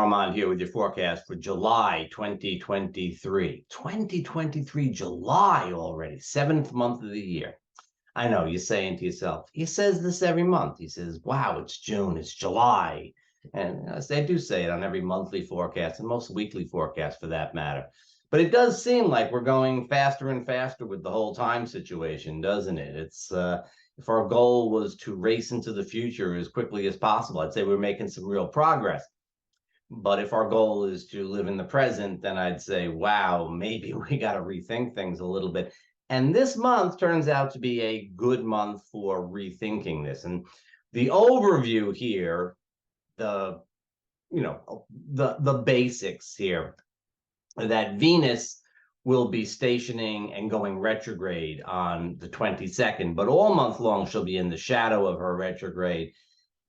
Armand here with your forecast for July 2023. 2023, July already, 7th month of the year. I know you're saying to yourself, he says this every month. He says, wow, it's June, it's July. And they do say it on every monthly forecast and most weekly forecasts for that matter. But it does seem like we're going faster and faster with the whole time situation, doesn't it? If our goal was to race into the future as quickly as possible, I'd say we're making some real progress. But if our goal is to live in the present, then I'd say, wow, maybe we got to rethink things a little bit. And this month turns out to be a good month for rethinking this. And the overview here, the basics here, that Venus will be stationing and going retrograde on the 22nd, but all month long she'll be in the shadow of her retrograde.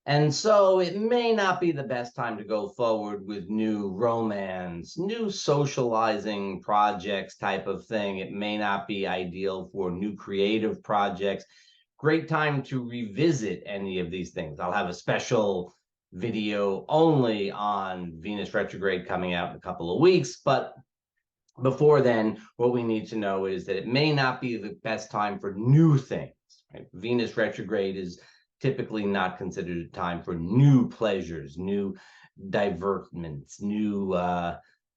And so it may not be the best time to go forward with new romance, new socializing projects type of thing. It may not be ideal for new creative projects. Great time to revisit any of these things. I'll have a special video only on Venus retrograde coming out in a couple of weeks. But before then, what we need to know is that it may not be the best time for new things. Right? Venus retrograde is typically not considered a time for new pleasures, new divertments, new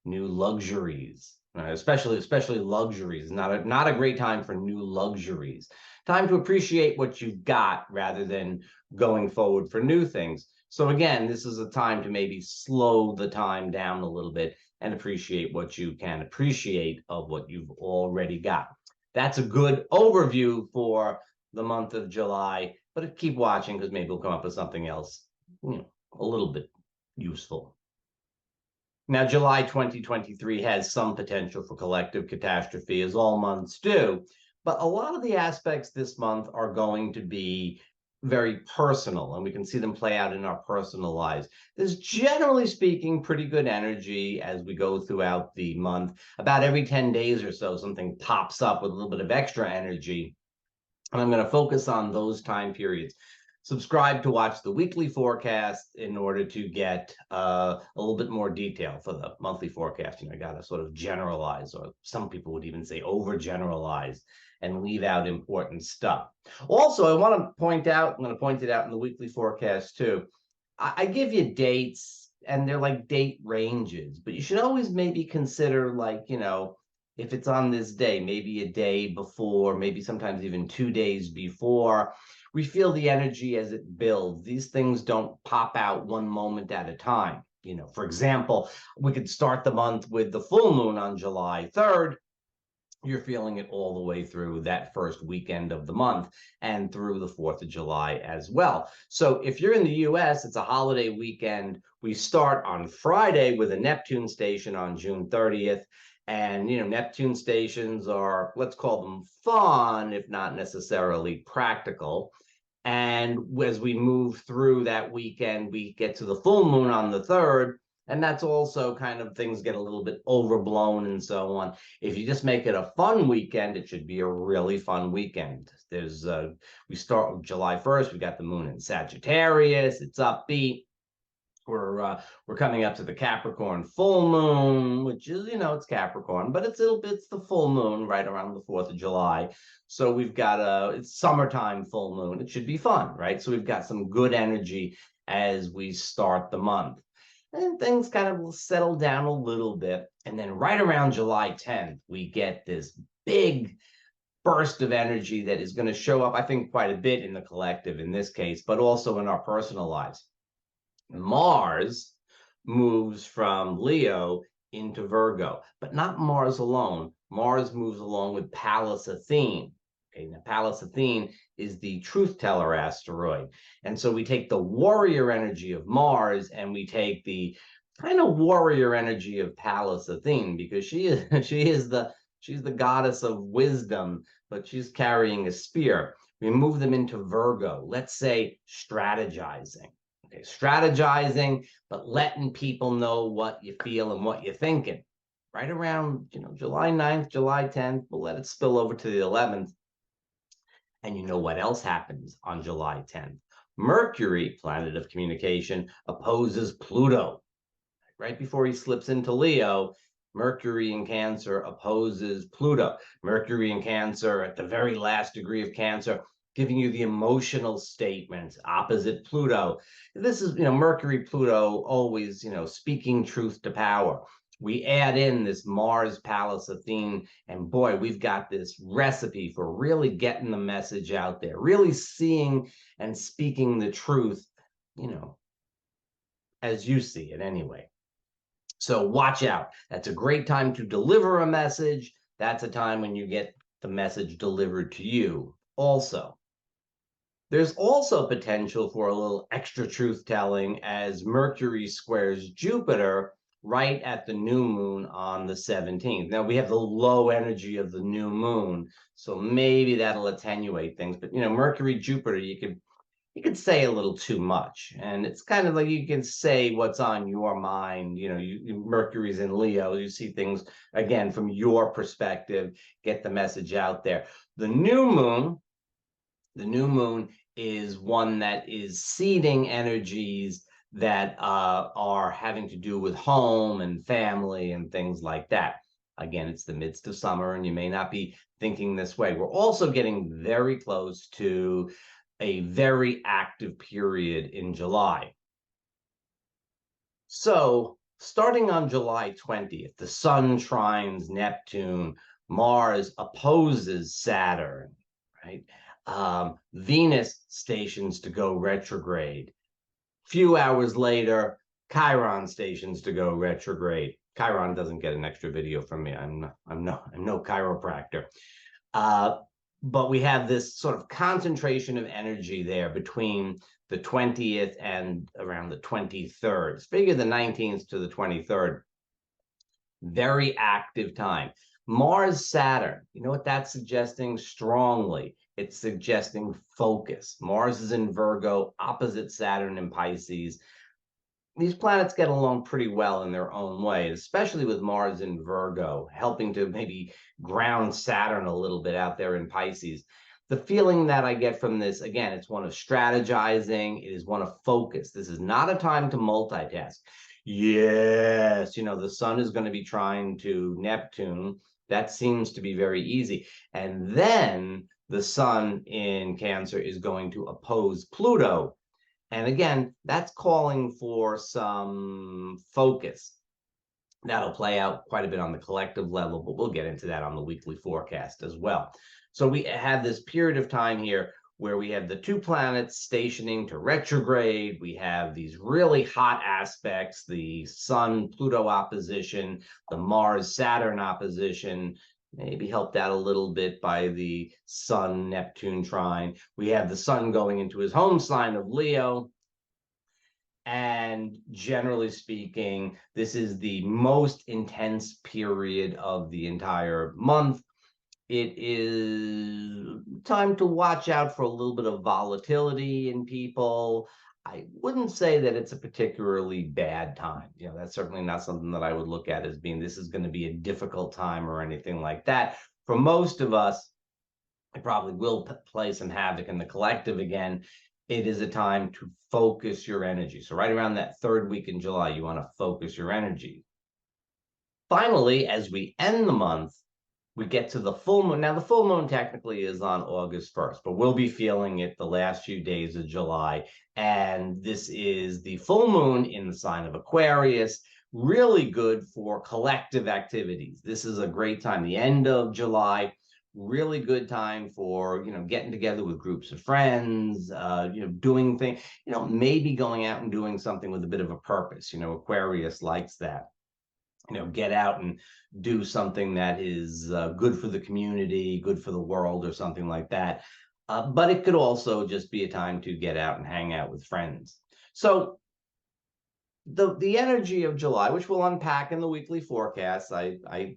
luxuries, especially luxuries. Not a great time for new luxuries. Time to appreciate what you've got rather than going forward for new things. So again, this is a time to maybe slow the time down a little bit and appreciate what you can appreciate of what you've already got. That's a good overview for the month of July. But keep watching because maybe we'll come up with something else, a little bit useful. Now, July 2023 has some potential for collective catastrophe, as all months do. But a lot of the aspects this month are going to be very personal, and we can see them play out in our personal lives. There's, generally speaking, pretty good energy as we go throughout the month. About every 10 days or so, something pops up with a little bit of extra energy. And I'm going to focus on those time periods. Subscribe to watch the weekly forecast in order to get a little bit more detail for the monthly forecast. I got to sort of generalize, or some people would even say overgeneralize, and leave out important stuff. Also, I want to point out, I'm going to point it out in the weekly forecast too. I give you dates, and they're like date ranges, but you should always maybe consider, like, if it's on this day, maybe a day before, maybe sometimes even 2 days before. We feel the energy as it builds. These things don't pop out one moment at a time. For example, we could start the month with the full moon on July 3rd. You're feeling it all the way through that first weekend of the month and through the 4th of July as well. So if you're in the US, it's a holiday weekend. We start on Friday with a Neptune station on June 30th. And, Neptune stations are, let's call them fun, if not necessarily practical. And as we move through that weekend, we get to the full moon on the 3rd. And that's also kind of, things get a little bit overblown and so on. If you just make it a fun weekend, it should be a really fun weekend. We start with July 1st. We got the moon in Sagittarius. It's upbeat. We're coming up to the Capricorn full moon, which is, it's Capricorn, but it's the full moon right around the 4th of July. So we've got it's summertime full moon. It should be fun, right? So we've got some good energy as we start the month. And things kind of will settle down a little bit. And then right around July 10th, we get this big burst of energy that is going to show up, I think, quite a bit in the collective in this case, but also in our personal lives. Mars moves from Leo into Virgo, but not Mars alone. Mars moves along with Pallas Athene. Okay, now Pallas Athene is the truth teller asteroid. And so we take the warrior energy of Mars and we take the kind of warrior energy of Pallas Athene, because she's the goddess of wisdom, but she's carrying a spear. We move them into Virgo. Let's say strategizing. Okay, strategizing, but letting people know what you feel and what you're thinking. Right around, July 9th, July 10th, we'll let it spill over to the 11th. And you know what else happens on July 10th? Mercury, planet of communication, opposes Pluto. right before he slips into Leo, Mercury in Cancer opposes Pluto. Mercury in Cancer at the very last degree of Cancer, giving you the emotional statements opposite Pluto. This is, Mercury, Pluto, always, speaking truth to power. We add in this Mars, Pallas, Athene, and boy, we've got this recipe for really getting the message out there, really seeing and speaking the truth, as you see it anyway. So watch out. That's a great time to deliver a message. That's a time when you get the message delivered to you also. There's also potential for a little extra truth telling as Mercury squares Jupiter right at the new moon on the 17th. Now we have the low energy of the new moon, so maybe that'll attenuate things. But Mercury, Jupiter, you could say a little too much, and it's kind of like you can say what's on your mind. Mercury's in Leo, you see things again from your perspective, get the message out there. The new moon is one that is seeding energies that are having to do with home and family and things like that. Again, it's the midst of summer, and you may not be thinking this way. We're also getting very close to a very active period in July. So starting on July 20th, the Sun trines Neptune, Mars opposes Saturn, right? Venus stations to go retrograde. Few hours later, Chiron stations to go retrograde. Chiron doesn't get an extra video from me. I'm no chiropractor. But we have this sort of concentration of energy there between the 20th and around the 23rd. Figure the 19th to the 23rd. Very active time. Mars, Saturn, you know what that's suggesting strongly? It's suggesting focus. Mars is in Virgo, opposite Saturn in Pisces. These planets get along pretty well in their own way, especially with Mars in Virgo, helping to maybe ground Saturn a little bit out there in Pisces. The feeling that I get from this, again, it's one of strategizing. It is one of focus. This is not a time to multitask. Yes, the Sun is going to be trying to Neptune. That seems to be very easy. And then the Sun in Cancer is going to oppose Pluto. And again, that's calling for some focus. That'll play out quite a bit on the collective level, but we'll get into that on the weekly forecast as well. So we have this period of time here where we have the two planets stationing to retrograde. We have these really hot aspects, the Sun-Pluto opposition, the Mars-Saturn opposition, maybe helped out a little bit by the Sun-Neptune trine. We have the Sun going into his home sign of Leo. And generally speaking, this is the most intense period of the entire month. It is time to watch out for a little bit of volatility in people. I wouldn't say that it's a particularly bad time. That's certainly not something that I would look at as being this is going to be a difficult time or anything like that. For most of us, it probably will play some havoc in the collective again. It is a time to focus your energy. So right around that third week in July, you want to focus your energy. Finally, as we end the month, we get to the full moon. Now, the full moon technically is on August 1st, but we'll be feeling it the last few days of July. And this is the full moon in the sign of Aquarius, really good for collective activities. This is a great time, the end of July, really good time for, getting together with groups of friends, doing things, maybe going out and doing something with a bit of a purpose. Aquarius likes that. Get out and do something that is good for the community, good for the world, or something like that. But it could also just be a time to get out and hang out with friends. So the energy of July, which we'll unpack in the weekly forecast, I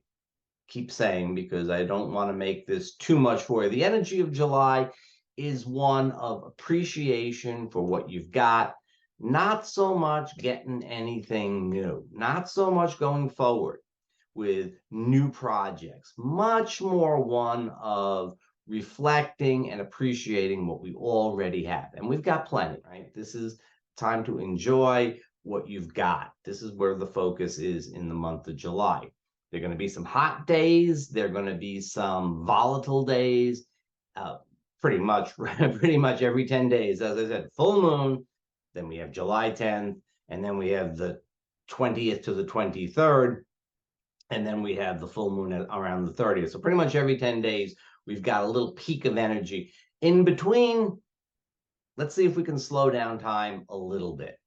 keep saying because I don't want to make this too much for you. The energy of July is one of appreciation for what you've got. Not so much getting anything new, not so much going forward with new projects, much more one of reflecting and appreciating what we already have. And we've got plenty, right? This is time to enjoy what you've got. This is where the focus is in the month of July. There are going to be some hot days. There are going to be some volatile days. Pretty much every 10 days. As I said, full moon, then we have July 10th, and then we have the 20th to the 23rd, and then we have the full moon around the 30th. So pretty much every 10 days, we've got a little peak of energy. In between, let's see if we can slow down time a little bit.